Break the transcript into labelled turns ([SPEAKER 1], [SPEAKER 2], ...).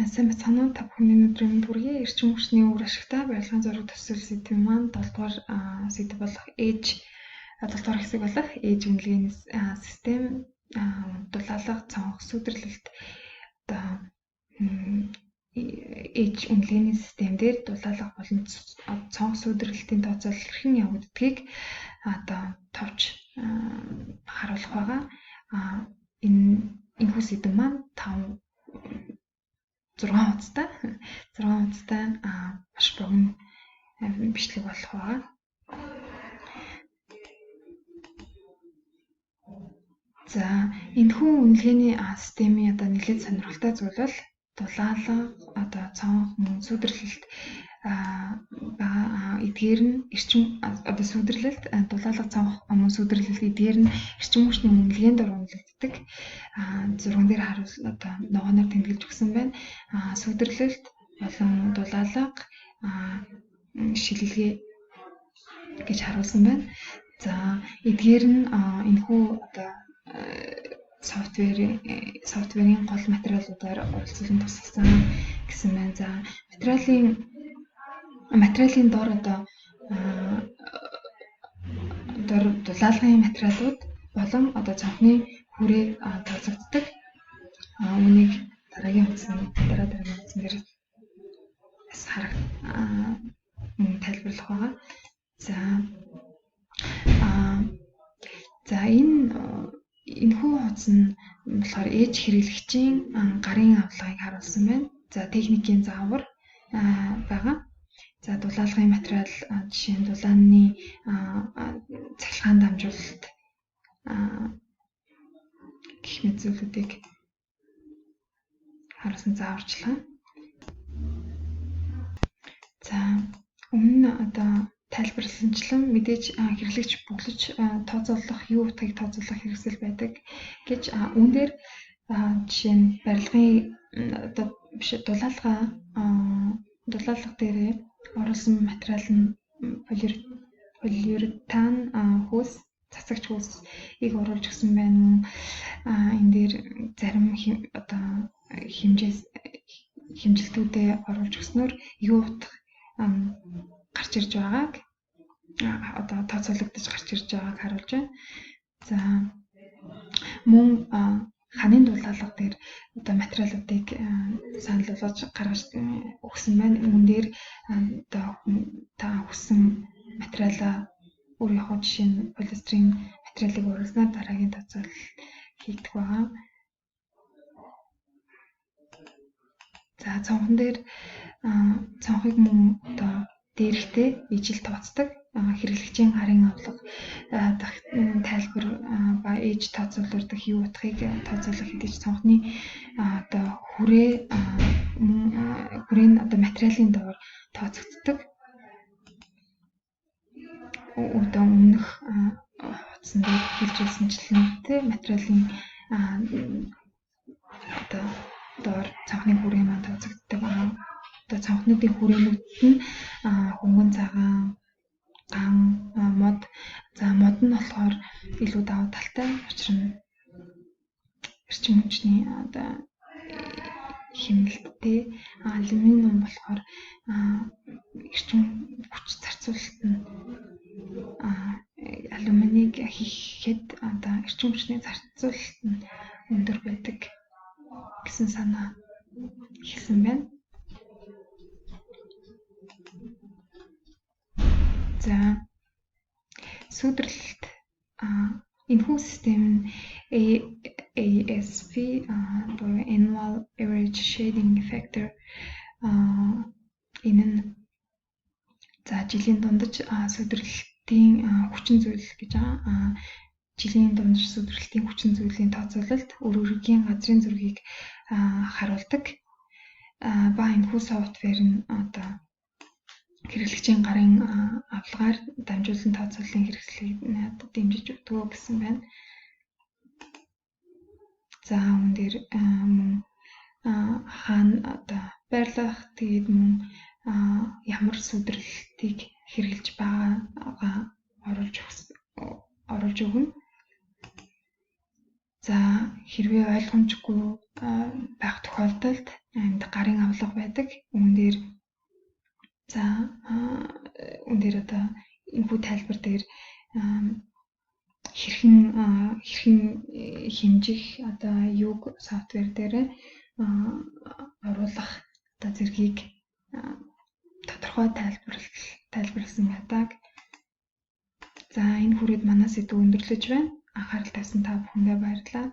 [SPEAKER 1] Сайн бацхан уу? Та бүхний өдрийн бүрийн эрчим хүчний үр ашигтай барилгын зориг төсөл сэдвийн маань 7 дугаар сэдв болох ээж 7 дугаар хэсэг болох ээж үнэлгээний систем дулаалга цонх сүдэрлэлт одоо ээж үнэлгээний систем дээр дулаалга болон цонх сүдэрлэлтийн тооцоол хэрхэн явагддгийг одоо товч харуулах байгаа. Энэ сэдв маань 6 хуцтай маш богино бичлэг болох байгаа. За энэхүү үнэлгээний системийн одоо нэлээд сонирхолтой зүйл бол дулаалга одоо цонх мөн сүдэрлэлт эдгээр нь эрчим одоо сүдэрлэлт дулаалга цонх мөн сүдэрлэлт эдгээр нь эрчим хүчний үнэлгээнд оруулагддаг. Зурган дээр харуул одоо ногооноор тэмдэглэж өгсөн байна. Сүдэрлэлт болон дулаалга шилэлгээ гэж харуулсан байна. За эдгээр нь энэхүү одоо софтверийн гол материалуудаар оролцуулан тусгасан гэсэн байна. За материалын дор одоо дулаалгын материалууд болон одоо цонхны хүрээ тооцогддог. Үүнийг дараагийн утсан дээр бас тайлбарлах байгаа. За энэхүү хуудас нь болохоор ээж хэрэглэгчийн гарын авлагыг харуулсан байна. За техникийн заавар байгаа. За дулаалгын материал жишээ нь дулааны цахилгаан дамжуулалт гэх мэт зүйлүүдийг харуулсан зааварчилгаа. За өмнө одоо тайлбарлаланчлан мэдээж хэрэглэгч бүглэж тооцоолох, юу утгыг тооцоолох хэрэгсэл байдаг гэж үүн дээр жишээ нь барилгын одоо биш дулаалга дээр оруулсан материал нь полиуретан хөөс, цацагч хөөсийг оруулж өгсөн байна. Энэ дээр зарим одоо хэмжилтүүдээ оруулж өгснөөр юу утга гарч ирж байгааг одоо тооцоологдож гарч ирж байгааг харуулж байна. За мөн ханын дулаалга дээр одоо материалуудыг санал болгож гаргаж өгсөн байна. Үүн дээр одоо та хүссэн материалаа өөрийнхөө жишээ нь полистерин материалыг оруулснаар дараагийн тооцоолол хийгдэх байгаа. За цонхон дээр цонхыг мөн одоо дээрхтэй ижил тооцдог. Хэрэглэгчийн гарын авлага тайлбар ба ээж тооцоолдог юу утгыг тооцоолох гэж цонхны одоо хүрээ нь одоо материалын доор тооцогддог. Одоо өмнөх хуудсан дээр хэлж хэлсэнчлэн материалын одоо доор цонхны хүрээ маань тооцогддог. Одоо цонхнуудын хүрээнүүд нь хөнгөн цагаан, ган, мод. За мод нь болохоор илүү давуу талтай. Учир нь эрчим хүчний одоо хэмнэлттэй. Алюминиум болохоор эрчим хүч зарцуулалт нь алюминийг хийхэд одоо эрчим хүчний зарцуулалт нь өндөр байдаг гэсэн санаа хэлсэн байна. За сүдэрлэлт энэхүү систем нь ASF буюу Annual Average Shading Factor энэ нь за жилийн дундаж сүдэрлэлтийн хүчин зүйл гэж байгаа. Жилийн дундаж сүдэрлэлтийн хүчин зүйлийн тооцоололт өргөгийн газрын зургийг харуулдаг. Ба энэхүү софтвер нь одоо хэрэглэгчийн гарын авлагаар дамжуулан тооцооллын хэрэгслийг дэмжиж өгдөг гэсэн байна. За үүн дээр мөн хаана одоо байрлах тэгээд мөн ямар сүдэрлэлтийг хэрэглэж байгаагаа оруулж өгнө. За хэрвээ ойлгомжгүй байх тохиолдолд энд гарын авлага байдаг. Үүн дээр за үүн дээр одоо энэхүү тайлбар дээр хэрхэн хэмжих одоо юуг софтвер дээр оруулах одоо зэргийг тодорхой тайлбарласан байдаг. За энэ хүрээд манай сэдв өндөрлөж байна. Анхаарал тавьсан та бүхэндээ баярлалаа.